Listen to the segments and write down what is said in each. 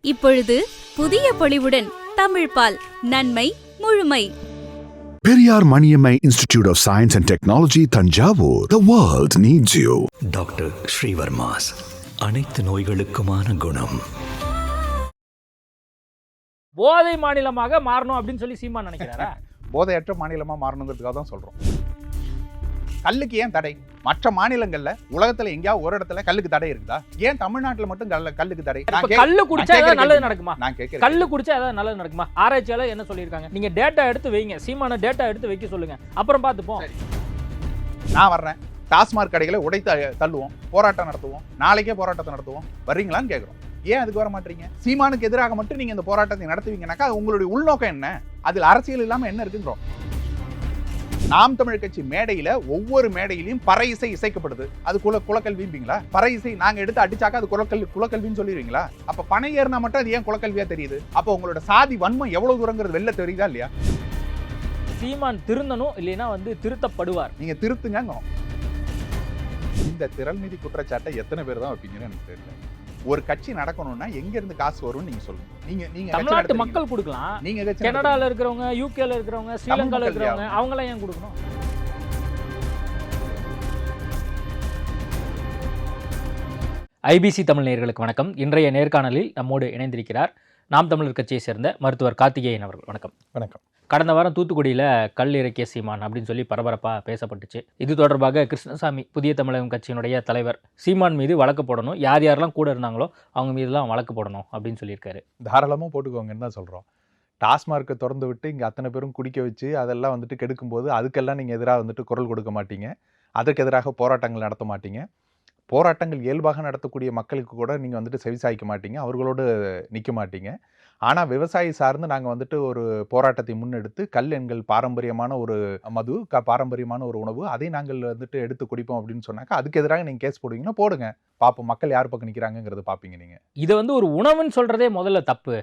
இப்பொழுது புதிய பொலிவுடன் தமிழ்பால் நன்மை முழுமை. Periyar Maniammai institute of science and technology, Thanjavur. The world needs you. Doctor Srivarmas, அனைத்து நோய்களுக்குமான குணம். போதை மாநிலமாக மாறணும் அப்படின்னு சொல்லி சீமான் நினைக்கிறாரா? போதையற்ற மாநிலமாக மாறணுங்கிறதுக்காக தான் சொல்கிறோம். கல்லுக்கு ஏன் தடை? மற்ற மாநிலங்கள்ல உலகத்துல எங்கேயாவது ஒரு இடத்துல கல்லுக்கு தடை இருக்குதா? ஏன் தமிழ்நாட்டுல மட்டும் கல்லுக்கு தடை? கல்லு குடிச்சா ஏதாவது நல்லது நடக்குமா? நான் கேட்கிறேன், கல்லு குடிச்சா ஏதாவது நல்லது நடக்குமா? ஆராய்ச்சியாளர் என்ன சொல்லியிருக்காங்க? நீங்க டேட்டா எடுத்து வைங்க, சீமான டேட்டா எடுத்து வைக்க சொல்லுங்க, அப்புறம் பார்த்துப்போம். நான் வர்றேன், டாஸ்மாக் கடைகளை உடைத்து தள்ளுவோம், போராட்டம் நடத்துவோம், நாளைக்கே போராட்டத்தை நடத்துவோம், வர்றீங்களான்னு கேட்குறோம். ஏன் அதுக்கு வர மாட்டீங்க? சீமானுக்கு எதிராக மட்டும் நீங்க இந்த போராட்டத்தை நடத்துவீங்கன்னாக்கா அது உங்களுடைய உள்நோக்கம் என்ன? அதில் அரசியல் இல்லாம என்ன இருக்குன்றோம். நாம் தமிழ் கட்சி மேடையில ஒவ்வொரு மேடையிலையும் பறை இசை இசைக்கப்படுது. அது குலக்கல்விங்களா? பறை இசை நாங்க எடுத்து அடிச்சாக்கா அது குலக்கல்வின்னு சொல்லிடுவீங்களா? அப்ப பனை ஏறினா மட்டும் அது ஏன் குலக்கல்வியா தெரியுது? அப்ப உங்களோட சாதி வன்மம் எவ்வளவு தூரங்கிறது வெளில தெரியுதா இல்லையா? சீமான் திருந்தனும், இல்லைன்னா திருத்தப்படுவார். நீங்க திருத்துங்க. இந்த திரள் நிதி குற்றச்சாட்டை எத்தனை பேர் தான் வைப்பீங்கன்னு எனக்கு தெரியல. ஒரு கட்சி நடக்கணும்னா எங்க இருந்து காசு வரும்னு நீங்க சொல்லுங்க. நீங்க தமிழ்நாட்டு மக்கள் கொடுக்கலாம். நீங்க கனடால இருக்கிறவங்க, யூகேல இருக்கிறவங்க, ஸ்ரீலங்கால இருக்கிறவங்க, அவங்க எல்லாம் ஏன் கொடுக்கணும்? ஐபிசி தமிழ் நேயர்களுக்கு வணக்கம். இன்றைய நேர்காணலில் நம்மோடு இணைந்திருக்கிறார் நாம் தமிழர் கட்சியை சேர்ந்த மருத்துவர் கார்த்திகேயன் அவர்கள். வணக்கம். வணக்கம். கடந்த வாரம் தூத்துக்குடியில் கல் இறக்கிய சீமான் அப்படின்னு சொல்லி பரபரப்பாக பேசப்பட்டுச்சு. இது தொடர்பாக கிருஷ்ணசாமி புதிய தமிழகம் கட்சியினுடைய தலைவர் சீமான் மீது வழக்கு போடணும், யார் யாரெல்லாம் கூட இருந்தாங்களோ அவங்க மீதுலாம் வழக்கு போடணும் அப்படின்னு சொல்லியிருக்காரு. தாராளமாக போட்டுக்கோங்கன்னு தான் சொல்கிறோம். டாஸ்மார்க்கை திறந்து விட்டு இங்கே அத்தனை பேரும் குடிக்க வச்சு அதெல்லாம் கெடுக்கும்போது அதுக்கெல்லாம் நீங்கள் எதிராக குரல் கொடுக்க மாட்டீங்க, அதற்கு எதிராக போராட்டங்கள் நடத்த மாட்டீங்க, போராட்டங்கள் இயல்பாக நடத்தக்கூடிய மக்களுக்கு கூட நீங்கள் செவிசாய்க்க மாட்டீங்க, அவர்களோடு நிற்க மாட்டீங்க. ஆனால் விவசாயி சார்ந்து நாங்கள் ஒரு போராட்டத்தை முன்னெடுத்து கல் எங்கள் பாரம்பரியமான ஒரு மது, பாரம்பரியமான ஒரு உணவு, அதை நாங்கள் எடுத்து குடிப்போம் அப்படின்னு சொன்னாக்கா அதுக்கு எதிராக நீங்கள் கேஸ் போடுவீங்கன்னா போடுங்க, பார்ப்போம் மக்கள் யார் பக்கம் நிற்கிறாங்கிறது பார்ப்பீங்க. நீங்கள் இதை ஒரு உணவுன்னு சொல்கிறதே முதல்ல தப்பு.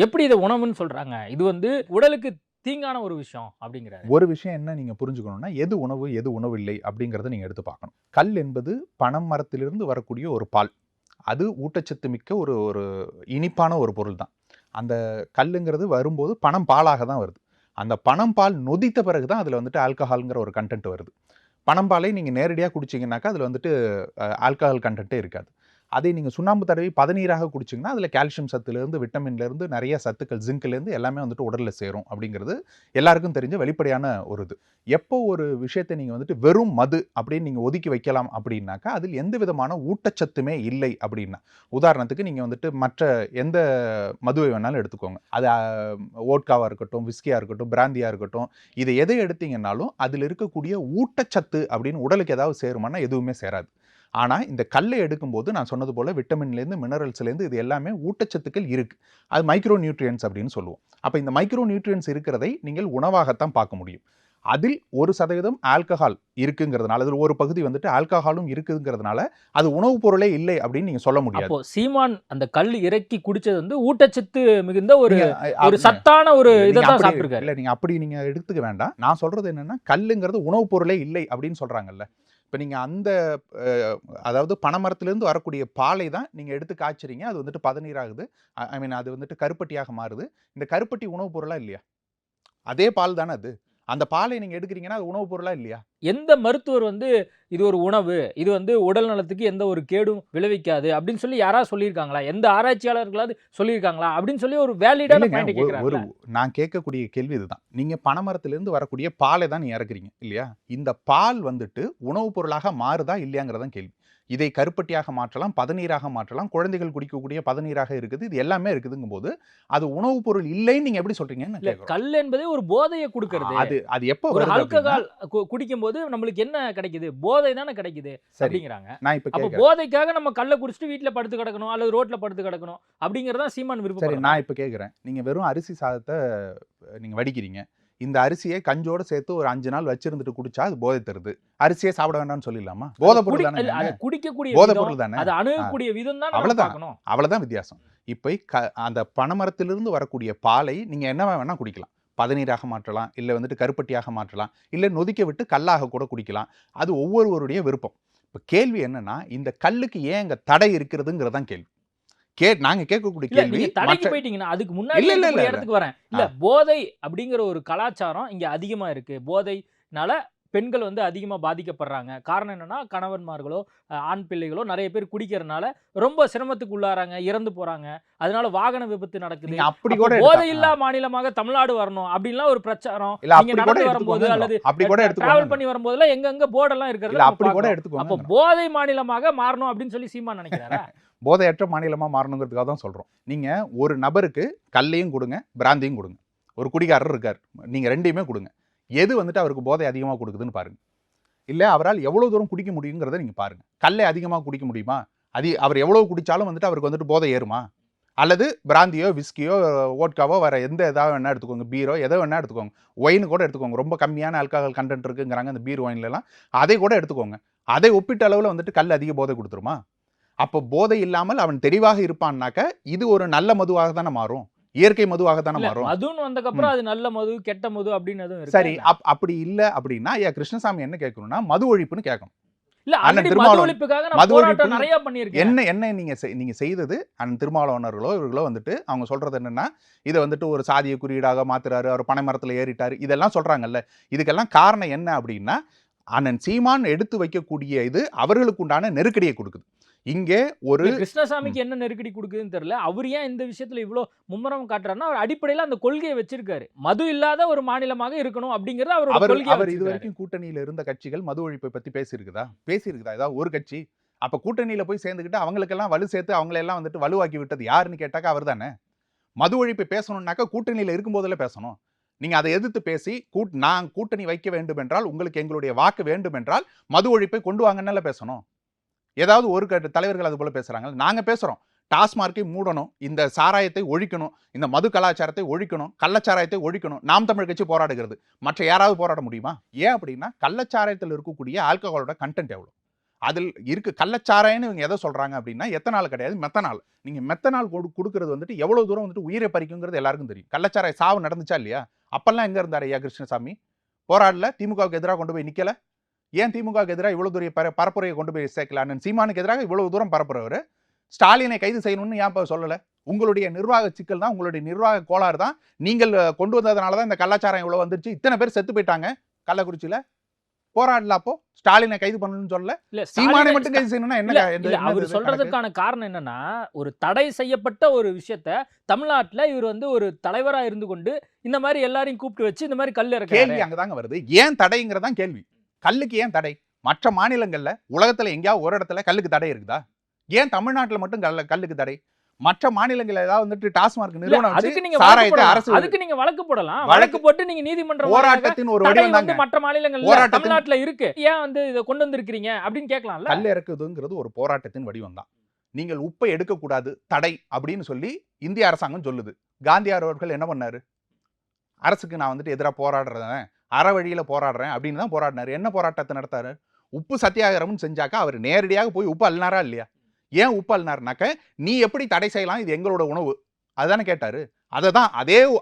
எப்படி இதை உணவுன்னு சொல்கிறாங்க? இது உடலுக்கு தீங்கான ஒரு விஷயம் அப்படிங்கிறாரு. ஒரு விஷயம் என்ன நீங்கள் புரிஞ்சுக்கணும்னா, எது உணவு எது உணவு இல்லை அப்படிங்கிறத நீங்கள் எடுத்து பார்க்கணும். கல் என்பது பனம் மரத்திலிருந்து வரக்கூடிய ஒரு பால். அது ஊட்டச்சத்து மிக்க ஒரு இனிப்பான ஒரு பொருள் தான். அந்த கல்லுங்கிறது வரும்போது பனம் பாலாக தான் வருது. அந்த பனம் பால் நொதித்த பிறகு தான் அதில் ஆல்கஹால்ங்கிற ஒரு கண்டென்ட் வருது. பனம் பாலை நீங்கள் நேரடியாக குடிச்சிங்கனாக்கா அதில் ஆல்கஹால் கண்டென்ட்டே இருக்காது. அதை நீங்கள் சுண்ணாம்பு தடவி பதநீராக குடிச்சிங்கன்னா அதில் கால்சியம் சத்துலேருந்து, விட்டமின்லேருந்து, நிறைய சத்துக்கள், ஜிங்க்லேருந்து எல்லாமே உடலில் சேரும் அப்படிங்கிறது எல்லாருக்கும் தெரிஞ்ச வெளிப்படையான ஒரு இது. எப்போ ஒரு விஷயத்தை நீங்கள் வெறும் மது அப்படின்னு நீங்கள் ஒதுக்கி வைக்கலாம் அப்படின்னாக்கா அதில் எந்த விதமான ஊட்டச்சத்துமே இல்லை அப்படின்னா, உதாரணத்துக்கு நீங்கள் மற்ற எந்த மதுவை வேணாலும் எடுத்துக்கோங்க, அது ஓட்காவாக இருக்கட்டும், விஸ்கியாக இருக்கட்டும், பிராந்தியாக இருக்கட்டும், இதை எதை எடுத்தீங்கன்னாலும் அதில் இருக்கக்கூடிய ஊட்டச்சத்து அப்படின்னு உடலுக்கு ஏதாவது சேருமானா எதுவுமே சேராது. ஆனால் இந்த கல்லை எடுக்கும்போது நான் சொன்னது போல் விட்டமின்லேருந்து, மினரல்ஸ்லேருந்து இது எல்லாமே ஊட்டச்சத்துக்கள் இருக்குது. அது மைக்ரோ நியூட்ரியன்ஸ் அப்படின்னு சொல்லுவோம். அப்போ இந்த மைக்ரோ நியூட்ரியன்ஸ் இருக்கிறதை நீங்கள் உணவாகத்தான் பார்க்க முடியும். அதில் 1% ஆல்கஹால் இருக்குங்கிறதுனால, அதில் ஒரு பகுதி ஆல்கஹாலும் இருக்குங்கிறதுனால அது உணவுப் பொருளே இல்லை அப்படின்னு நீங்கள் சொல்ல முடியாது. அப்போ சீமான் அந்த கல் இறக்கி குடிச்சது ஊட்டச்சத்து மிகுந்த ஒரு சத்தான ஒரு இதை தான் சாப்பிட்டுருக்காரு. இல்லை, நீங்கள் அப்படி நீங்கள் எடுத்துக்க வேண்டாம். நான் சொல்கிறது என்னென்னா, கல்லுங்கிறது உணவுப் பொருளே இல்லை அப்படின்னு சொல்கிறாங்கல்ல. இப்போ நீங்கள் அந்த அதாவது பனைமரத்துலேருந்து வரக்கூடிய பாலை தான் நீங்கள் எடுத்து காய்ச்சிறீங்க, அது பதநீராகுது, அது கருப்பட்டியாக மாறுது. இந்த கருப்பட்டி உணவுப் பொருளாக இல்லையா? அதே பால் தானே அது. அந்த பாலை நீங்கள் எடுக்கிறீங்கன்னா அது உணவுப் பொருளாக இல்லையா? எந்த மருத்துவர் இது ஒரு உணவு, இது உடல் நலத்துக்கு எந்த ஒரு கேடும் விளைவிக்காது அப்படின்னு சொல்லி யாராவது சொல்லியிருக்காங்களா? எந்த ஆராய்ச்சியாளர்களாவது சொல்லியிருக்காங்களா அப்படின்னு சொல்லி ஒரு வேலிடான பாயிண்ட் கேட்குறாங்க. நான் கேட்கக்கூடிய கேள்வி இதுதான். நீங்கள் பனைமரத்திலிருந்து வரக்கூடிய பாலை தான் நீங்கள் இறக்குறீங்க இல்லையா? இந்த பால் உணவுப் பொருளாக மாறுதா இல்லையாங்கிறதான் கேள்வி. இதை கருப்பட்டியாக மாற்றலாம், பதநீராக மாற்றலாம், குழந்தைகள் குடிக்கக்கூடிய பதநீராக இருக்குது, இது எல்லாமே இருக்குதுங்கும் போது அது உணவுப் பொருள் இல்லைன்னு நீங்க எப்படி சொல்றீங்க? கல் என்பதே ஒரு போதையை கொடுக்கிறது. அது எப்போ ஒரு ஆல்கஹால் குடிக்கும் போது நம்மளுக்கு என்ன கிடைக்குது? போதை தானே கிடைக்குது அப்படிங்கிறாங்க. நான் இப்ப போதைக்காக நம்ம கல்லை குடிச்சிட்டு வீட்டுல படுத்து கிடக்கணும் அல்லது ரோட்ல படுத்து கிடக்கணும் அப்படிங்கறதா சீமான் விருப்பம். சரி, நான் இப்ப கேட்கிறேன், நீங்க வெறும் அரிசி சாதத்தை நீங்க வடிக்கிறீங்க, இந்த அரிசியை கஞ்சோட சேர்த்து ஒரு 5 நாள் வச்சிருந்துட்டு குடிச்சா அது போதை தருது, அரிசியே சாப்பிட வேண்டாம்னு சொல்லிடலாமா? போதை பொருள் தானே, குடிக்கக்கூடிய போதை பொருள் தானே, அது அணுகக்கூடிய விதம் தான். அவ்வளவுதான் வித்தியாசம். இப்போ அந்த பனைமரத்திலிருந்து வரக்கூடிய பாலை நீங்க என்ன வேணா குடிக்கலாம், பதநீராக மாற்றலாம், இல்லை கருப்பட்டியாக மாற்றலாம், இல்லை நொதிக்க விட்டு கல்லாக கூட குடிக்கலாம், அது ஒவ்வொருவருடைய விருப்பம். இப்போ கேள்வி என்னன்னா, இந்த கல்லுக்கு ஏன் இங்கே தடை இருக்கிறதுங்கிறதான் கேள்வி. நாங்க கேட்கக்கூடிய இல்ல கேள்வி நீங்க தடைக்கு மற்ற போயிட்டீங்கன்னா அதுக்கு முன்னாடி இல்ல, இல்ல, இருக்கக்கூடிய இல்ல. இடத்துக்கு வரேன். இல்ல போதை அப்படிங்கிற ஒரு கலாச்சாரம் இங்க அதிகமா இருக்கு. போதைனால பெண்கள் வந்து அதிகமா பாதிக்கப்படுறாங்க. காரணம் என்னன்னா, கணவன்மார்களோ, ஆண் பிள்ளைகளோ நெறைய பேர் குடிக்கிறனால ரொம்ப சிரமத்துக்கு உள்ளாராங்க, இறந்து போறாங்க. அதனால வாகன விபத்து நடக்குது. நீங்க அப்படி அப்போ கூட போதையில்லா மாநிலமாக தமிழ்நாடு வரணும் அப்படின்லாம் ஒரு பிரச்சாரம். இல்ல நீங்க அப்படி கூட நடந்து வரும்போது எடுத்துக்கோங்க. அல்லது அப்படி கூட டிராவல் எடுத்துக்கோங்க. பண்ணி வரும்போதெல்லாம் எங்கெங்க போர்டெல்லாம் இல்ல இருக்கிறத நம்ம அப்படி கூட பார்க்கிறோம். எடுத்துக்கோங்க. அப்போ போதை மாநிலமாக மாறணும் அப்படின்னு சொல்லி சீமான் நினைக்கிறாரா? போதையற்ற மாநிலமா மாறணுங்கிறதுக்காக தான் சொல்றோம். நீங்க ஒரு நபருக்கு கல்லையும் கொடுங்க, பிராந்தியும் கொடுங்க. ஒரு குடிகாரர் இருக்கார். நீங்க 2யுமே கொடுங்க. எது வந்துட்டு அவருக்கு போதை அதிகமா கொடுக்குதுன்னு பாருங்க. இல்ல அவரால் எவ்வளவு தூரம் குடிக்க முடியுங்கிறத நீங்க பாருங்க. கல்லை அதிகமா குடிக்க முடியுமா? அவர் எவ்வளவு குடிச்சாலும் வந்துட்டு அவருக்கு வந்துட்டு போதை ஏறுமா? அல்லது பிராந்தியோ, விஸ்கியோ, வோட்காவோ வேற எந்த ஏதாவது வேணா எடுத்துக்கோங்க. பீரோ எதோ வேணா எடுத்துக்கோங்க. ஒயின் கூட எடுத்துக்கோங்க. ரொம்ப கம்மியான ஆல்கஹால் கண்டென்ட் இருக்குங்கிறாங்க அந்த பீர் ஒயின்ல எல்லாம். அதை கூட எடுத்துக்கோங்க. அதை ஒப்பிட்ட அளவுல வந்துட்டு கல் அதிக போதை கொடுத்துருமா? அப்போ போதை இல்லாமல் அவன் தெளிவாக இருப்பான்னாக்க இது ஒரு நல்ல மதுவாக தானே மாறும். இயற்கை மதுவாக தானே இல்ல மாறும். மதுன்னு வந்தக்கப்புறம் அது நல்ல மது, கெட்ட மது அப்படின்னு எதுவும் இருக்கா சரி, என்ன? அப்படி இல்ல அப்படின்னா ஐயா கிருஷ்ணசாமி என்ன கேட்கணும்னா மது ஒழிப்புன்னு கேட்கணும். இல்ல அண்ணன் ஆல்ரெடி மது திருமாவளவன் ஒழிப்புக்காக நான் மது போராட்டம் ஒழிப்புன்னு நிறைய பண்ணியிருக்கேன். என்ன நீங்க செய்தது அண்ணன் திருமாவளவனர்களோ இவர்களோ வந்துட்டு அவங்க சொல்றது என்னன்னா இதை வந்துட்டு ஒரு சாதிய குறியீடாக மாத்துறாரு, அவர் பனை மரத்துல ஏறிட்டாரு, இதெல்லாம் சொல்றாங்கல்ல. இதுக்கெல்லாம் காரணம் என்ன அப்படின்னா அண்ணன் சீமான் எடுத்து வைக்கக்கூடிய இது அவர்களுக்கு உண்டான நெருக்கடியை கொடுக்குது. இங்கே ஒரு இல்ல கிருஷ்ணசாமிக்கு என்ன நெருக்கடி கொடுக்குதுன்னு தெரியல. அவர் ஏன் இந்த விஷயத்துல இவ்ளோ மும்முரம் காட்டுறாருன்னா, அவர் அடிப்படையில அந்த கொள்கையை வச்சிருக்காரு. மது இல்லாத ஒரு மாநிலமாக இருக்கணும் அப்படிங்கிறது அவரோட கொள்கையா அவர் இது வச்சிருக்காரு. வரைக்கும் கூட்டணியில இருந்த கட்சிகள் மது ஒழிப்பை பத்தி பேசியிருக்குதா ஏதாவது ஒரு கட்சி? அப்ப கூட்டணியில போய் சேர்ந்துக்கிட்டு அவங்களுக்கெல்லாம் வலு சேர்த்து அவங்களெல்லாம் வந்துட்டு வலுவாக்கி விட்டது யாருன்னு கேட்டாக்கா அவர் தானே. மது ஒழிப்பை பேசணும்னாக்கா கூட்டணியில இருக்கும் போதில் பேசணும். நீங்க அதை எதிர்த்து பேசி நான் கூட்டணி வைக்க வேண்டும் என்றால் உங்களுக்கு எங்களுடைய வாக்கு வேண்டும் என்றால் மது ஒழிப்பை கொண்டு வாங்கன்னு பேசணும். ஏதாவது ஒரு தலைவர்கள் அது போல பேசுறாங்க. நாங்க பேசுறோம் டாஸ்மார்க்கை மூடணும், இந்த சாராயத்தை ஒழிக்கணும், இந்த மது கலாச்சாரத்தை ஒழிக்கணும், கள்ளச்சாராயத்தை ஒழிக்கணும். நாம் தமிழ் கட்சி போராடுகிறது. மற்ற யாராவது போராட முடியுமா? ஏன் அப்படின்னா கள்ளச்சாராயத்தில் இருக்கக்கூடிய ஆல்கஹாலோட கண்டென்ட் எவ்வளவு அதில் இருக்கு. கள்ளச்சாராயம்னு இவங்க எதை சொல்றாங்க அப்படின்னா எத்தனால் கிடையாது, மெத்தனால். நீங்க மெத்தனால் கொடுக்கறது வந்துட்டு எவ்வளவு தூரம் வந்துட்டு உயிரை பறிக்குங்கிறது எல்லாருக்கும் தெரியும். கள்ளச்சாராய சாவு நடந்துச்சா இல்லையா? அப்பெல்லாம் எங்க இருந்தாரு ஐயா கிருஷ்ணசாமி? போராடல, திமுகவுக்கு எதிராக கொண்டு போய் நிக்கல. ஏன் திமுகவுக்கு எதிராக இவ்வளவு தூரம் பரப்புரையை கொண்டு போய் சேர்க்கல? அண்ணன் சீமானுக்கு எதிராக இவ்வளவு தூரம் பரப்புறவர் ஸ்டாலினை கைது செய்யணும்னு ஏன் சொல்லல? உங்களுடைய நிர்வாக சிக்கல் தான், உங்களுடைய நிர்வாக கோளாறு தான். நீங்கள் கொண்டு வந்ததுனால தான் இந்த கள்ளச்சாரம் இவ்வளவு வந்துருச்சு. இத்தனை பேர் செத்து போயிட்டாங்க கள்ளக்குறிச்சியில. போராடல, அப்போ ஸ்டாலினை கைது பண்ணணும்னு சொல்லல. சீமானை மட்டும் கைது செய்யணும்னா என்ன? அவர் சொல்றதுக்கான காரணம் என்னன்னா, ஒரு தடை செய்யப்பட்ட ஒரு விஷயத்த தமிழ்நாட்டுல இவர் வந்து ஒரு தலைவரா இருந்து கொண்டு இந்த மாதிரி எல்லாரையும் கூப்பிட்டு வச்சு இந்த மாதிரி கல் இறக்க கேள்வி அங்கதாங்க வருது. ஏன் தடைங்கிறதான் கேள்வி. கல்லுக்கு ஏன் தடை? மற்ற மாநிலங்கள்ல உலகத்துல எங்கேயாவது ஒரு இடத்துல கல்லுக்கு தடை இருக்குதா? ஏன் தமிழ்நாட்டுல மட்டும் கல்லுக்கு தடை? மற்ற மாநிலங்கள் ஏதாவது வந்துட்டு டாஸ்மார்க் நிறுவனம் அதுக்கு நீங்க வழக்கு போடலாம். வழக்கு போட்டு நீங்க நீதிமன்றம் போராட்டத்தின் ஒரு வடிவம் தாங்க. மற்ற மாநிலங்கள்ல தமிழ்நாட்டுல இருக்கு, ஏன் வந்து இத கொண்டு வந்திருக்கீங்க அப்படின்னு கேட்கலாம்ல. கல் இறக்குதுங்கிறது ஒரு போராட்டத்தின் வடிவம் தான். நீங்கள் உப்பை எடுக்கக்கூடாது தடை அப்படின்னு சொல்லி இந்திய அரசாங்கம் சொல்லுது. காந்தியார் அவர்கள் என்ன பண்ணாரு? அரசுக்கு நான் வந்துட்டு எதிராக போராடுறேன், அற வழியில போராடுறேன் அப்படின்னு தான் போராடினாரு. என்ன போராட்டத்தை நடத்தாரு? உப்பு சத்தியாகிரகம் செஞ்சாக்கா அவர் நேரடியாக போய் உப்பு அள்ளினாரா இல்லையா? ஏன் உப்பு அள்ளினாருனாக்க நீ எப்படி தடை செய்யலாம், இது எங்களோட உணவு, அதுதானே கேட்டாரு.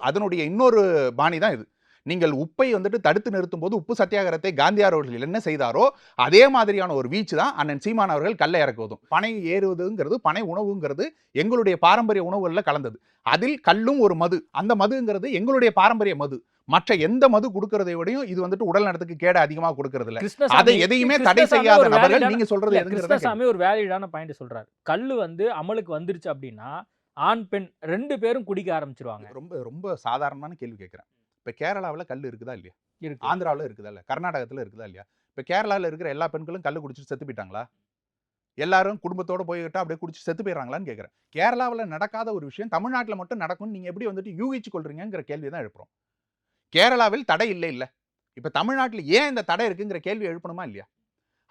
அதனுடைய இன்னொரு பாணி தான் இது. நீங்கள் உப்பை வந்துட்டு தடுத்து நிறுத்தும் போது உப்பு சத்தியாகிரகத்தை காந்தியார் அவர்கள் என்ன செய்தாரோ அதே மாதிரியான ஒரு வீச்சு தான் அண்ணன் சீமான் அவர்கள் கல்லை இறக்குவதும். பனை ஏறுவதுங்கிறது, பனை உணவுங்கிறது எங்களுடைய பாரம்பரிய உணவுகளில் கலந்தது. அதில் கல்லும் ஒரு மது. அந்த மதுங்கிறது எங்களுடைய பாரம்பரிய மது. மற்ற எந்த மது கொடுக்கறதை விடையும் இது வந்துட்டு உடல் நலத்துக்கு கேடு அதிகமா கொடுக்கறது இல்ல. அதை எதையுமே தடை செய்யாத நபர்கள் நீங்க சொல்றது எதுங்கிறத கிருஷ்ணசாமி ஒரு வேலிடான பாயிண்ட் சொல்றாரு. கல்லு வந்து அமலுக்கு வந்துருச்சு அப்படின்னா ஆண் பெண் 2 பேரும் குடிக்க ஆரம்பிச்சிருவாங்க. ரொம்ப ரொம்ப சாதாரணமான கேள்வி கேட்கிறேன். இப்ப கேரளாவில் கல் இருக்குதா இல்லையா? இருக்கு. ஆந்திராவில் இருக்குதா இல்லையா? கர்நாடகத்தில் இருக்குதா இல்லையா? இப்ப கேரளாவில் இருக்கிற எல்லா பெண்களும் கல் குடிச்சிட்டு செத்து போயிட்டாங்களா? எல்லாரும் குடும்பத்தோட போய்கிட்டா அப்படியே குடிச்சு செத்து போயிடறாங்களான்னு கேட்கிறேன். கேரளாவில் நடக்காத ஒரு விஷயம் தமிழ்நாட்டில் மட்டும் நடக்கும் நீங்க எப்படி வந்துட்டு யூகிச்சு கொள்றீங்கிற கேள்வி தான் எழுப்புறோம். கேரளாவில் தடை இல்ல. இப்ப தமிழ்நாட்டில் ஏன் இந்த தடை இருக்குங்கிற கேள்வி எழுப்பணுமா இல்லையா?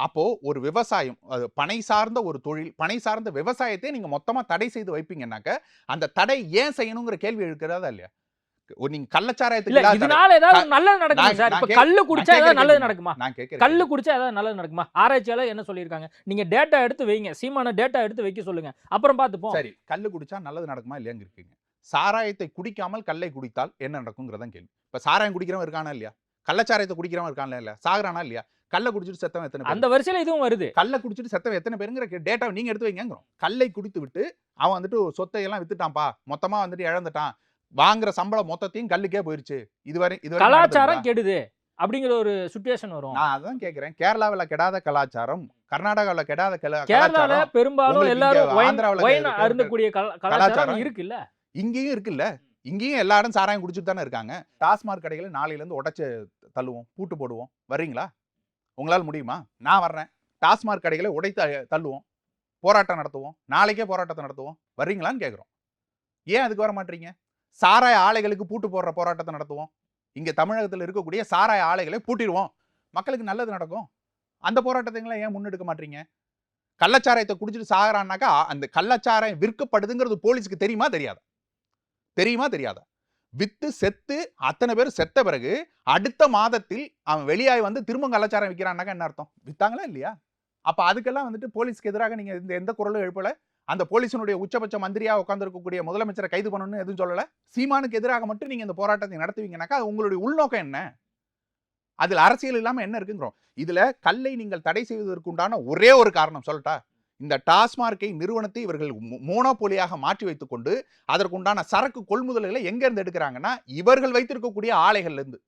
அப்போ ஒரு விவசாயம், அது பனை சார்ந்த ஒரு தொழில், பனை சார்ந்த விவசாயத்தை நீங்க மொத்தமா தடை செய்து வைப்பீங்கன்னாக்க அந்த தடை ஏன் செய்யணுங்கிற கேள்வி இருக்கிறதா இல்லையா? நீங்க கள்ளச்சாராயத்துக்கு இதனால ஏதாவது நல்லது நடக்குமா சார்? இப்ப கல்லு குடிச்சா ஏதாவது நல்லது நடக்குமா? நான் கேட்கிறேன். கல்லு குடிச்சா ஏதாவது நல்லது நடக்குமா? ஆராய்ச்சியாளர் என்ன சொல்லியிருக்காங்க? நீங்க டேட்டா எடுத்து வைங்க, சீமான டேட்டா எடுத்து வைக்க சொல்லுங்க, அப்புறம் பார்த்துப்போம். சரி, கல்லு குடிச்சா நல்லது நடக்குமா இல்லையாங்க இருக்கீங்க. சாராயத்தை குடிக்காமல் கல்லை குடித்தால் என்ன நடக்குங்கிறதான் கேள்வி. இப்ப சாராயம் குடிக்கிறவன் இருக்கானா இல்லையா? கள்ளச்சாராயத்தை குடிக்கிறவன் இருக்கானா இல்லையா? சாகுறானா இல்லையா? கல்லை குடிச்சிட்டு செத்தவன் எத்தனை பேர்? அந்த வரிசையில இதுவும் வருது. கல்லை குடிச்சிட்டு செத்தவன் எத்தனை பேருங்கிற டேட்டாவை நீங்க எடுத்து வைங்கிறோம். கல்லை குடித்து விட்டு அவன் வந்துட்டு சொத்தை எல்லாம் வித்துட்டான்ப்பா, மொத்தமா வந்துட்டு இழந்துட்டான், வாங்குற சம்பளம் மொத்தத்தையும் கல்லுக்கே போயிருச்சு. இதுவரை கலாச்சாரம் கெடுது அப்படிங்கிற ஒரு சுச்சுவேஷன் வரும். நான் அதான் கேட்கிறேன். கேரளாவில் கெடாத கலாச்சாரம், கர்நாடகாவில் கெடாத கேரளால கலாச்சாரம், பெரும்பாலும் உங்களுக்கு எல்லாரும் இங்க ஆந்திராவுல ஒயின் இருக்கிற அருந்தக்கூடிய கலாச்சாரம் கலாச்சாரம் இருக்குல்ல. இங்கேயும் இருக்குல்ல. இங்கேயும் எல்லா இடம் சாராயம் குடிச்சிட்டு தானே இருக்காங்க. டாஸ்மாக் கடைகளை நாளையிலேருந்து உடைச்சு தள்ளுவோம், பூட்டு போடுவோம். வர்றீங்களா? உங்களால் முடியுமா? நான் வர்றேன். டாஸ்மாக் கடைகளை உடைத்து தள்ளுவோம், போராட்டம் நடத்துவோம், நாளைக்கே போராட்டத்தை நடத்துவோம். வர்றீங்களான்னு கேட்குறோம். ஏன் அதுக்கு வர மாட்டீங்க? சாராய ஆலைகளுக்கு பூட்டு போடுற போராட்டத்தை நடத்துவோம். இங்க தமிழகத்தில் இருக்கக்கூடிய சாராய ஆலைகளை பூட்டிடுவோம், மக்களுக்கு நல்லது நடக்கும். அந்த போராட்டத்தை ஏன் முன்னெடுக்க மாட்டீங்க? கள்ளச்சாராயத்தை குடிச்சிட்டு சாகுறான்னாக்கா அந்த கள்ளச்சாராயம் விற்கப்படுதுங்கிறது போலீஸுக்கு தெரியுமா தெரியாதா? தெரியுமா தெரியாதா? வித்து செத்து அத்தனை பேர் செத்த பிறகு அடுத்த மாதத்தில் அவன் வெளியாகி வந்து திரும்ப கள்ளச்சாரம் விற்கிறான்னாக்கா என்ன அர்த்தம்? வித்தாங்களா இல்லையா? அப்ப அதுக்கெல்லாம் வந்துட்டு போலீஸ்க்கு எதிராக நீங்க எந்த குரலும் எழுப்பல. அந்த போலீஸினுடைய உச்சபட்ச மந்திரியா உட்கார்ந்து இருக்கக்கூடிய முதலமைச்சரை கைது பண்ணணும்னு எதுவும் சொல்லல. சீமானுக்கு எதிராக மட்டும் நீங்க இந்த போராட்டத்தை நடத்துவீங்கன்னாக்கா உங்களுடைய உள்நோக்கம் என்ன? அதில் அரசியல் இல்லாம என்ன இருக்குங்கிறோம். இதுல கல்லை நீங்கள் தடை செய்வதற்குண்டான ஒரே ஒரு காரணம் சொல்லட்டா, இந்த டாஸ்மார்க்கை நிறுவனத்தை இவர்கள் மோனோபோலியாக மாற்றி வைத்துக் கொண்டு அதற்குண்டான சரக்கு கொள்முதல்களை எங்க இருந்து எடுக்கிறாங்கன்னா இவர்கள் வைத்திருக்கக்கூடிய ஆலைகள்ல இருந்து.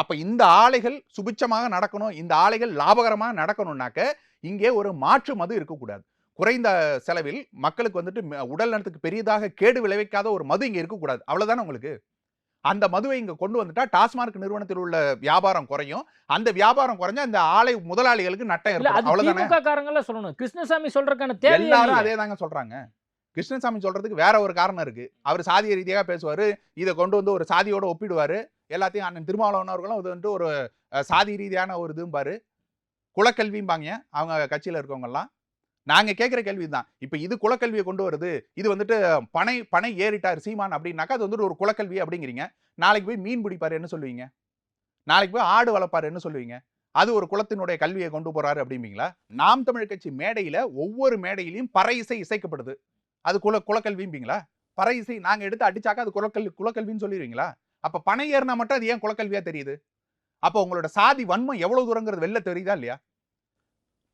அப்ப இந்த ஆலைகள் சுபிட்சமாக நடக்கணும், இந்த ஆலைகள் லாபகரமாக நடக்கணும்னாக்க இங்கே ஒரு மாற்று மது இருக்கக்கூடாது. குறைந்த செலவில் மக்களுக்கு வந்துட்டு உடல் நலத்துக்கு பெரியதாக கேடு விளைவிக்காத ஒரு மது இங்க இருக்கக்கூடாது. அவ்வளவுதானே உங்களுக்கு. அந்த மதுவை இங்க கொண்டு வந்துட்டா டாஸ்மார்க் நிறுவனத்தில் உள்ள வியாபாரம் குறையும். அந்த வியாபாரம் குறைஞ்சா இந்த ஆலை முதலாளிகளுக்கு நட்டம் ஏற்படும். அவ்வளவுதானே. திமுக காரங்கள சொல்லணும். கிருஷ்ணசாமி சொல்றதுக்கான தேவை எல்லாரும் அதே தாங்க சொல்றாங்க. கிருஷ்ணசாமி சொல்றதுக்கு வேற ஒரு காரணம் இருக்கு. அவர் சாதிய ரீதியாக பேசுவாரு, இதை கொண்டு வந்து ஒரு சாதியோட ஒப்பிடுவாரு. எல்லாத்தையும் அண்ணன் திருமாவளவன் அவர்களும் இது வந்துட்டு ஒரு சாதி ரீதியான ஒரு இதும்பாரு, குலக்கல்விம்பாங்க அவங்க கட்சியில இருக்கவங்க எல்லாம். நாங்க கேட்கிற கேள்வி தான், இப்ப இது குலக்கல்வியை கொண்டு வருது, இது வந்துட்டு பனை ஏறிட்டார் சீமான் அப்படின்னாக்கா அது வந்துட்டு ஒரு குலக்கல்வி அப்படிங்கிறீங்க. நாளைக்கு போய் மீன் பிடிப்பாரு என்ன சொல்லுவீங்க? நாளைக்கு போய் ஆடு வளர்ப்பாரு என்ன சொல்லுவீங்க? அது ஒரு குலத்தினுடைய கல்வியை கொண்டு போறாரு அப்படிம்பீங்களா? நாம் தமிழ் கட்சி மேடையில ஒவ்வொரு மேடையிலையும் பறை இசை இசைக்கப்படுது, அது குலக்கல்விம்பீங்களா? பறை இசை நாங்க எடுத்து அடிச்சாக்கா அது குலக்கல்வின்னு சொல்லிடுவீங்களா? அப்ப பனை ஏறினா மட்டும் அது ஏன் குலக்கல்வியா தெரியுது? அப்ப உங்களோட சாதி வன்மம் எவ்வளவு தூரங்கிறது வெளில தெரியுதா இல்லையா?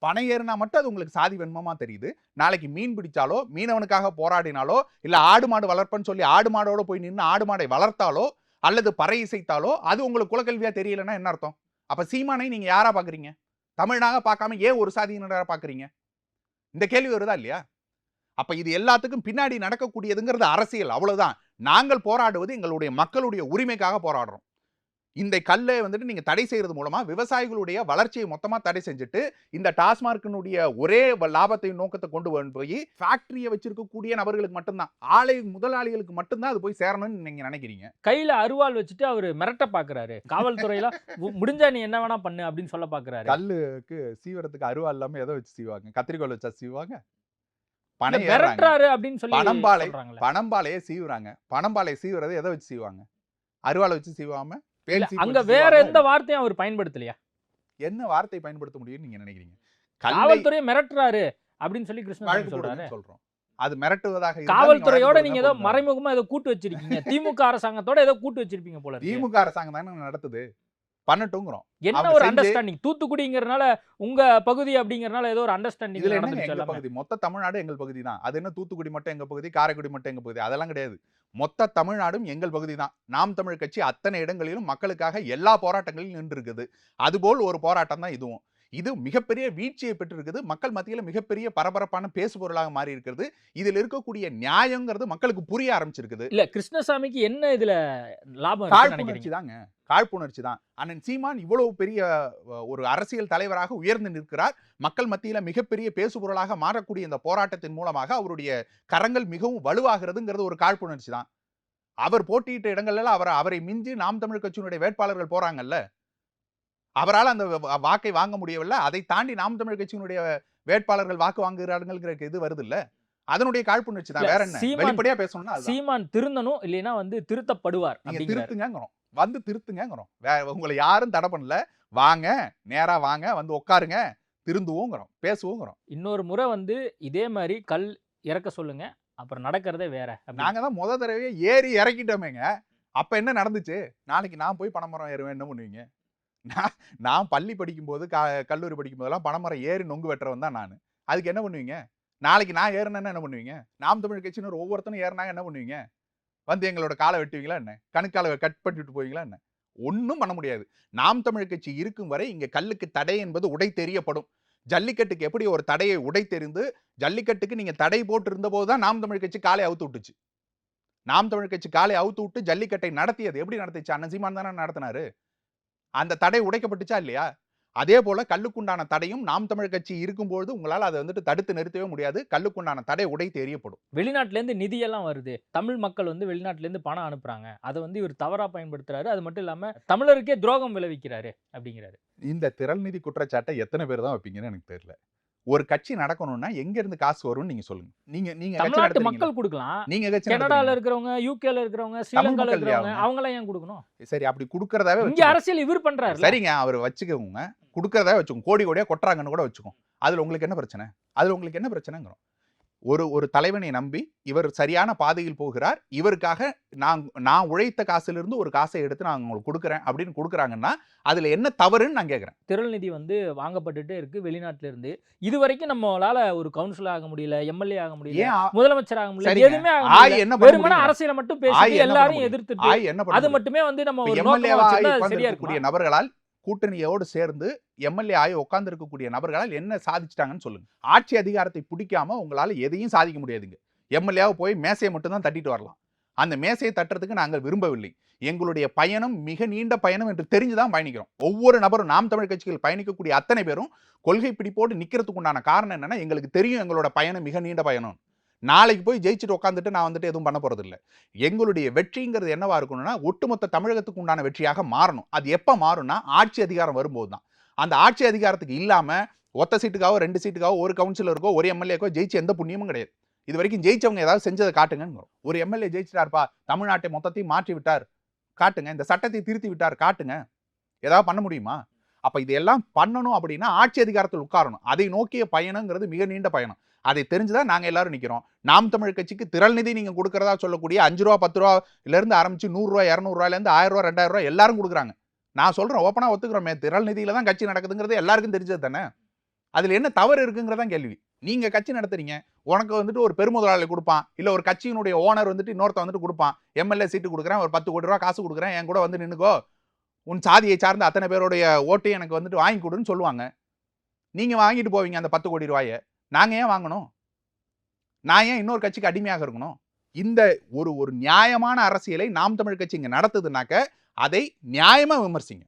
பனை ஏறினா மட்டும் அது உங்களுக்கு சாதி வன்மமா தெரியுது. நாளைக்கு மீன் பிடிச்சாலோ, மீனவனுக்காக போராடினாலோ, இல்ல ஆடு மாடு வளர்ப்பன்னு சொல்லி ஆடு மாடோட போய் நின்று ஆடு மாடை வளர்த்தாலோ அல்லது பறை இசைத்தாலோ அது உங்களுக்கு குலக்கல்வியா தெரியலன்னா என்ன அர்த்தம்? அப்ப சீமானை நீங்க யாரா பாக்குறீங்க? தமிழ்னாக பார்க்காம ஏன் ஒரு சாதியினரா பாக்குறீங்க? இந்த கேள்வி வருதா இல்லையா? அப்ப இது எல்லாத்துக்கும் பின்னாடி நடக்கக்கூடியதுங்கிறது அரசியல், அவ்வளவுதான். நாங்கள் போராடுவது எங்களுடைய மக்களுடைய உரிமைக்காக போராடுறோம். இந்த கல்லை வந்துட்டு நீங்க தடை செய்யறது மூலமா விவசாயிகளுடைய வளர்ச்சியை மொத்தமா தடை செஞ்சுட்டு இந்த டாஸ்மார்க்கினுடைய ஒரே லாபத்தை நோக்கத்தை கொண்டு போய் ஃபேக்டரியை வச்சிருக்கக்கூடிய நபர்களுக்கு மட்டும்தான், ஆலை முதலாளிகளுக்கு மட்டும்தான் அது போய் சேரணும்னு நீங்க நினைக்கிறீங்க. கையில அருவாள் வச்சுட்டு அவரு மிரட்ட பாக்குறாரு. காவல்துறையில முடிஞ்சா நீ என்ன வேணா பண்ணு அப்படின்னு சொல்ல பாக்குறாரு. கல்லுக்கு சீவரத்துக்கு அருவாள் இல்லாம எதை வச்சு சீவாங்க? கத்திரிக்கோல் வச்சா சீவாங்க? மிரட்டுறாரு அப்படின்னு சொல்லி பனம்பாலையே சீவுறாங்க. பனம்பாலையை சீவுறது எதை வச்சு சீவாங்க? அருவாளை வச்சு சீவாம அங்க வேற எந்த வார்த்தையும் அவர் பயன்படுத்தலையா? என்ன வார்த்தை பயன்படுத்த முடியும்னு நீங்க நினைக்கிறீங்க? காவல்துறையை மிரட்டுறாரு அப்படின்னு சொல்லி கிருஷ்ணசாமி சொல்றாரு. சொல்றோம் அது மிரட்டுவதாக. காவல்துறையோட நீங்க ஏதோ மறைமுகமா ஏதோ கூட்டு வச்சிருக்கீங்க. திமுக அரசாங்கத்தோட ஏதோ கூட்டு வச்சிருப்பீங்க போல. திமுக அரசாங்கம் தானே நடத்துது, பண்ணட்டும்ங்கிறோம். என்ன ஒரு அண்டர்ஸ்டாண்டிங்? தூத்துக்குடிங்கிறனால உங்க பகுதி அப்படிங்கறனால ஏதோ ஒரு அண்டர்ஸ்டாண்டிங் எங்க பகுதி, மொத்த தமிழ்நாடு எங்கள் பகுதி தான். அது என்ன தூத்துக்குடி மட்டும் எங்க பகுதி, காரைக்குடி மட்டும் எங்க பகுதி? அதெல்லாம் கிடையாது. மொத்த தமிழ்நாடும் எங்கள் பகுதி தான். நாம் தமிழ் கட்சி அத்தனை இடங்களிலும் மக்களுக்காக எல்லா போராட்டங்களிலும் நின்று இருக்குது. அதுபோல் ஒரு போராட்டம் தான் இதுவும். இது மிகப்பெரிய வீழ்ச்சியை பெற்றிருக்குது. மக்கள் மத்தியில மிகப்பெரிய பரபரப்பான பேசு பொருளாக மாறி இருக்கிறது. இதுல இருக்கக்கூடிய நியாயங்கிறது மக்களுக்கு புரிய ஆரம்பிச்சிருக்குது. இல்ல கிருஷ்ணசாமிக்கு என்ன இதுல லாபம்? காழ்ப்புணர்ச்சி தாங்க, காழ்ப்புணர்ச்சி தான். அண்ணன் சீமான் இவ்வளவு பெரிய ஒரு அரசியல் தலைவராக உயர்ந்து நிற்கிறார். மக்கள் மத்தியில மிகப்பெரிய பேசு பொருளாக மாறக்கூடிய இந்த போராட்டத்தின் மூலமாக அவருடைய கரங்கள் மிகவும் வலுவாகிறதுங்கிறது ஒரு காழ்ப்புணர்ச்சி தான். அவர் போட்டியிட்ட இடங்கள்ல அவரை மிஞ்சி நாம் தமிழ் கட்சியினுடைய வேட்பாளர்கள் போறாங்கல்ல, அவரால் அந்த வாக்கை வாங்க முடியவில்லை. அதை தாண்டி நாம் தமிழ் கட்சியினுடைய வேட்பாளர்கள் வாக்கு வாங்குகிறார்கள் இது வருது இல்ல, அதனுடைய காழ்ப்புணர்ச்சி தான். வேற என்ன? வெளிப்படையா பேசணும்னா சீமான் திருந்தணும், இல்லைன்னா வந்து திருத்தப்படுவார். நீங்க திருத்துங்கிறோம், வந்து திருத்துங்கிறோம். உங்களை யாரும் தடை பண்ணல, வாங்க நேரா வாங்க, வந்து உட்காருங்க, திருந்துவோங்கிறோம், பேசுவோங்கிறோம். இன்னொரு முறை வந்து இதே மாதிரி கல் இறக்க சொல்லுங்க, அப்புறம் நடக்கிறதே வேற. நாங்க தான் முத தடவையே ஏறி இறக்கிட்டோமேங்க. அப்ப என்ன நடந்துச்சு? நாளைக்கு நான் போய் பனைமரம் ஏறுவேன், என்ன பண்ணுவீங்க? நான் பள்ளி படிக்கும்போது கல்லூரி படிக்கும் போதெல்லாம் பனைமரம் ஏறி நொங்கு வெட்டுறவன் தான் நான். அதுக்கு என்ன பண்ணுவீங்க? நாளைக்கு நான் ஏறினேன்னா என்ன பண்ணுவீங்க? நாம் தமிழ் கட்சியினர் ஒவ்வொருத்தனும் ஏறினாங்க என்ன பண்ணுவீங்க? வந்து எங்களோட காலை வெட்டுவீங்களா என்ன? கணுக்கால கட் பண்ணிட்டு போவீங்களா என்ன? ஒன்றும் பண்ண முடியாது. நாம் தமிழ் கட்சி இருக்கும் வரை இங்கே கல்லுக்கு தடை என்பது உடை தெரியப்படும். ஜல்லிக்கட்டுக்கு எப்படி ஒரு தடையை உடை தெரிந்து ஜல்லிக்கட்டுக்கு நீங்க தடை போட்டு இருந்த போதுதான் நாம் தமிழ் கட்சி காலை அவுத்து விட்டுச்சு. நாம் தமிழ் கட்சி காலை அவுத்து விட்டு ஜல்லிக்கட்டை நடத்தியது எப்படி நடத்திச்சு? அண்ணன் சீமான் தானே நடத்தினாரு. அந்த தடை உடைக்கப்பட்டுச்சா இல்லையா? அதே போல கல்லுக்குண்டான தடையும் நாம் தமிழ் கட்சி இருக்கும்போது உங்களால் அதை வந்துட்டு தடுத்து நிறுத்தவே முடியாது. கல்லுக்குண்டான தடை உடை தெரியப்படும். வெளிநாட்டுல இருந்து நிதியெல்லாம் வருது. தமிழ் மக்கள் வந்து வெளிநாட்டுல இருந்து பணம் அனுப்புறாங்க. அதை வந்து இவர் தவறா பயன்படுத்துறாரு. அது மட்டும் இல்லாம தமிழருக்கே துரோகம் விளைவிக்கிறாரு அப்படிங்கிறாரு. இந்த திரள் நிதி குற்றச்சாட்டை எத்தனை பேர் தான் வைப்பீங்கன்னு எனக்கு தெரியல. ஒரு கட்சி நடக்கணும்னா எங்க இருந்து காசு வரும்னு நீங்க சொல்லுங்க. நீங்க கட்சி தமிழ்நாட்டு நடத்துறீங்களா? மக்கள் கொடுக்கலாம். நீங்க கட்சி கனடால நடத்துறீங்க. இருக்கிறவங்க, யூகேல இருக்கிறவங்க, தமிழ் ஸ்ரீலங்கால மக்கள் இருக்கிறவங்க யாருங்க? அவங்க எல்லாம் ஏன் கொடுக்கணும்? சரி, அப்படி கொடுக்கறதாவே இங்க வச்சுக்கோங்க. அரசியல் இவர் பண்றாரு. சரிங்க, அவர் வச்சுக்கோங்க. கொடுக்கறதாவே வச்சுக்கோங்க. கோடி கோடியா கொட்டுறாங்கன்னு கூட வச்சுக்கோங்க. அதுல உங்களுக்கு என்ன பிரச்சனை? அதுல உங்களுக்கு என்ன பிரச்சனைங்கிறோம். ஒரு தலைவனை நம்பி இவர் சரியான பாதையில் போகிறார். இவருக்காக நான் உழைத்த காசிலிருந்து ஒரு காசை எடுத்து நான் உங்களுக்கு கொடுக்குறேன் அப்படின்னு கொடுக்குறாங்கன்னா அதுல என்ன தவறுன்னு நான் கேட்கிறேன். திரள் நிதி வந்து வாங்கப்பட்டுட்டே இருக்கு வெளிநாட்டுல இருந்து. இது வரைக்கும் நம்மளால ஒரு கவுன்சிலர் ஆக முடியல, எம்எல்ஏ ஆக முடியல, ஏன் முதலமைச்சர் ஆக முடியல, சரிங்க. எதுவுமே ஆக ஆய் முடியல. என்ன பண்ண வெறுமனே முடியும்? அரசியல மட்டும் ஆய் பேசி என்ன பண்ண எல்லாரையும் முடியும்? எதிர்த்துட்டு ஆய் என்ன பண்ண அது முடியும்? மட்டுமே வந்து நம்ம ஒரு எம்எல்ஏ நோக்கமா வச்சிருந்தா ஆகி அது சரியா உட்கார்ந்திருக்கக்கூடிய இருக்குமா? நபர்களால் கூட்டணியோடு சேர்ந்து எம்எல்ஏ ஆகி உட்கார்ந்து இருக்கக்கூடிய நபர்களால் என்ன சாதிச்சிட்டாங்கன்னு சொல்லுங்க. ஆட்சி அதிகாரத்தை பிடிக்காம உங்களால எதையும் சாதிக்க முடியாதுங்க. எம்எல்ஏவை போய் மேசையை மட்டும் தான் தட்டிட்டு வரலாம். அந்த மேசையை தட்டுறதுக்கு நாங்கள் விரும்பவில்லை. எங்களுடைய பயணம் மிக நீண்ட பயணம் என்று தெரிஞ்சுதான் பயணிக்கிறோம். ஒவ்வொரு நபரும் நாம் தமிழ் கட்சியில் பயணிக்கக்கூடிய அத்தனை பேரும் கொள்கை பிடிப்போடு நிக்கிறதுக்கு உண்டான காரணம் என்னன்னா, எங்களுக்கு தெரியும் எங்களோட பயணம் மிக நீண்ட பயணம். நாளைக்கு போய் ஜெயிச்சுட்டு உட்காந்துட்டு நான் வந்துட்டு எதுவும் பண்ண போறது இல்லை. எங்களுடைய வெற்றிங்கிறது என்னவா இருக்கணும்னா ஒட்டுமொத்த தமிழகத்துக்கு உண்டான வெற்றியாக மாறணும். அது எப்ப மாறும்னா ஆட்சி அதிகாரம் வரும்போது தான். அந்த ஆட்சி அதிகாரத்துக்கு இல்லாம ஒத்த சீட்டுக்காவோ 2 சீட்டுக்காவோ ஒரு கவுன்சிலருக்கோ ஒரு எம்எல்ஏக்கோ ஜெயிச்சு எந்த புண்ணியமும் கிடையாது. இது வரைக்கும் ஜெயிச்சவங்க ஏதாவது செஞ்சதை காட்டுங்க. ஒரு எம்எல்ஏ ஜெயிச்சிட்டார்ப்பா, தமிழ்நாட்டை மொத்தத்தையும் மாற்றி விட்டார் காட்டுங்க. இந்த சட்டத்தை திருத்தி விட்டார் காட்டுங்க. ஏதாவது பண்ண முடியுமா? அப்ப இதெல்லாம் பண்ணணும் அப்படின்னா ஆட்சி அதிகாரத்தில் உட்காரணும். அதை நோக்கிய பயணங்கிறது மிக நீண்ட பயணம். அதை தெரிஞ்சுதான் நாங்க எல்லாரும் நிக்கிறோம். நாம் தமிழ் கட்சிக்கு திரள் நிதி நீங்க கொடுக்கறதா சொல்லக்கூடிய 5 ரூபா 10 ரூபாயில இருந்து ஆரம்பிச்சு 100 ரூபாய் 200 ரூபாயில இருந்து 1000 ரூபாய் 2000 ரூபாய் எல்லாரும் கொடுக்குறாங்க. நான் சொல்றேன், ஓப்பனா ஒத்துக்கிறோமே, திரள் நிதியில தான் கட்சி நடக்குதுங்கிறது எல்லாருக்கும் தெரிஞ்சது தானே. அதுல என்ன தவறு இருக்குங்கிறதான் கேள்வி. நீங்க கட்சி நடத்துறீங்க, உனக்கு வந்துட்டு ஒரு பெருமுதலாளி கொடுப்பான், இல்ல ஒரு கட்சியினுடைய ஓனர் வந்துட்டு இன்னொருத்த வந்துட்டு கொடுப்பான், எம்எல்ஏ சீட்டு கொடுக்குறேன், ஒரு 10 கோடி ரூபாய் காசு கொடுக்குறேன், என் கூட வந்து நின்னுக்கோ, உன் சாதியை சார்ந்த அத்தனை பேருடைய ஓட்டை எனக்கு வந்துட்டு வாங்கி கொடுன்னு சொல்லுவாங்க. நீங்க வாங்கிட்டு போவீங்க அந்த 10 கோடி ரூபாயை. நாங்க ஏன் வாங்கணும்? நான் ஏன் இன்னொரு கட்சிக்கு அடிமையாக இருக்கணும்? இந்த ஒரு நியாயமான அரசியலை நாம் தமிழ் கட்சி இங்க நடத்துதுனாக்க அதை நியாயமா விமர்சிங்க.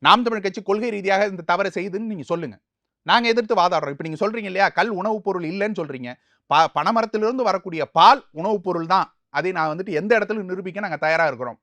நாம் தமிழ் கட்சி கொள்கை ரீதியாக இந்த தவறை செய்துன்னு நீங்க சொல்லுங்க. நாங்க எதிர்த்து வாதாடுறோம். இப்ப நீங்க சொல்றீங்க இல்லையா, கல் உணவுப் பொருள் இல்லைன்னு சொல்றீங்க. பனைமரத்திலிருந்து வரக்கூடிய பால் உணவுப் பொருள் தான். அதை நான் வந்துட்டு எந்த இடத்துல நிரூபிக்க நாங்க தயாரா இருக்கிறோம்.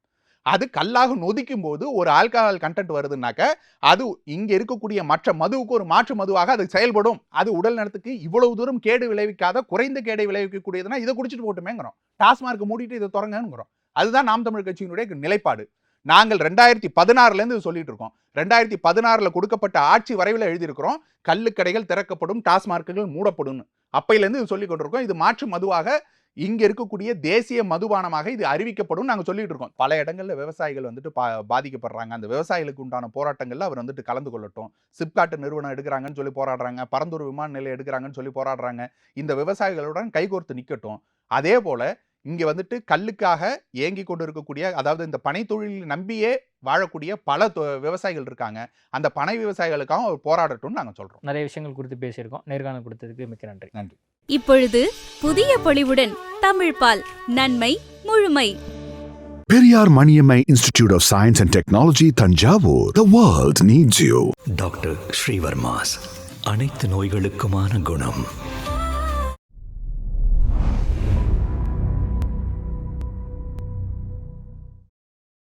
அது கல்லாக நொதிக்கும் போது ஒரு ஆல்கஹால் கண்டென்ட் வருதுன்னாக்க அது இங்க இருக்கக்கூடிய மற்ற மதுவுக்கு ஒரு மாற்று மதுவாக அது செயல்படும். அது உடல் நலத்துக்கு இவ்வளவு தூரம் கேடு விளைவிக்காத குறைந்த கேடை விளைவிக்கக்கூடியதுன்னா இதை குடிச்சிட்டு போட்டுமேங்கிறோம். டாஸ்மார்க் மூடிட்டு இதை தொடங்கங்கிறோம். அதுதான் நாம் தமிழ் கட்சியினுடைய நிலைப்பாடு. நாங்கள் 2016 இருந்து சொல்லிட்டு இருக்கோம். 2016 கொடுக்கப்பட்ட ஆட்சி வரைவில் எழுதியிருக்கிறோம், கள்ளுக்கடைகள் திறக்கப்படும், டாஸ்மார்க்குகள் மூடப்படும். அப்பையிலேருந்து இது சொல்லிக் கொண்டிருக்கோம். இது மாற்று மதுவாக இங்க இருக்கக்கூடிய தேசிய மதுபானமாக இது அறிவிக்கப்படும் நாங்க சொல்லிட்டு இருக்கோம். பல இடங்கள்ல விவசாயிகள் வந்துட்டு பாதிக்கப்படுறாங்க. அந்த விவசாயிகளுக்கு உண்டான போராட்டங்கள்ல அவர் வந்துட்டு கலந்து கொள்ளட்டும். சிப்காட் நிறுவனம் எடுக்கிறாங்கன்னு சொல்லி போராடுறாங்க, பரந்தூர் விமான நிலையம் எடுக்கிறாங்கன்னு சொல்லி போராடுறாங்க. இந்த விவசாயிகளுடன் கைகோர்த்து நிக்கட்டும். அதே போல இங்க வந்துட்டு கல்லுக்காக ஏங்கி கொண்டு இருக்கக்கூடிய, அதாவது இந்த பனை தொழில் நம்பியே வாழக்கூடிய பல விவசாயிகள் இருக்காங்க. அந்த பனை விவசாயிகளுக்காக அவர் போராடட்டும்னு நாங்க சொல்றோம். நிறைய விஷயங்கள் குறித்து பேசியிருக்கோம். நேர்காணல் கொடுத்ததுக்கு மிக்க நன்றி. நன்றி. இப்பொழுது புதிய பொலிவுடன் தமிழ்பால் நன்மை முழுமை. Periyar Maniammai Institute of Science and Technology, Tanjavur. The world needs you. Doctor Srivarmas, அனைத்து நோய்களுக்குமான குணம்.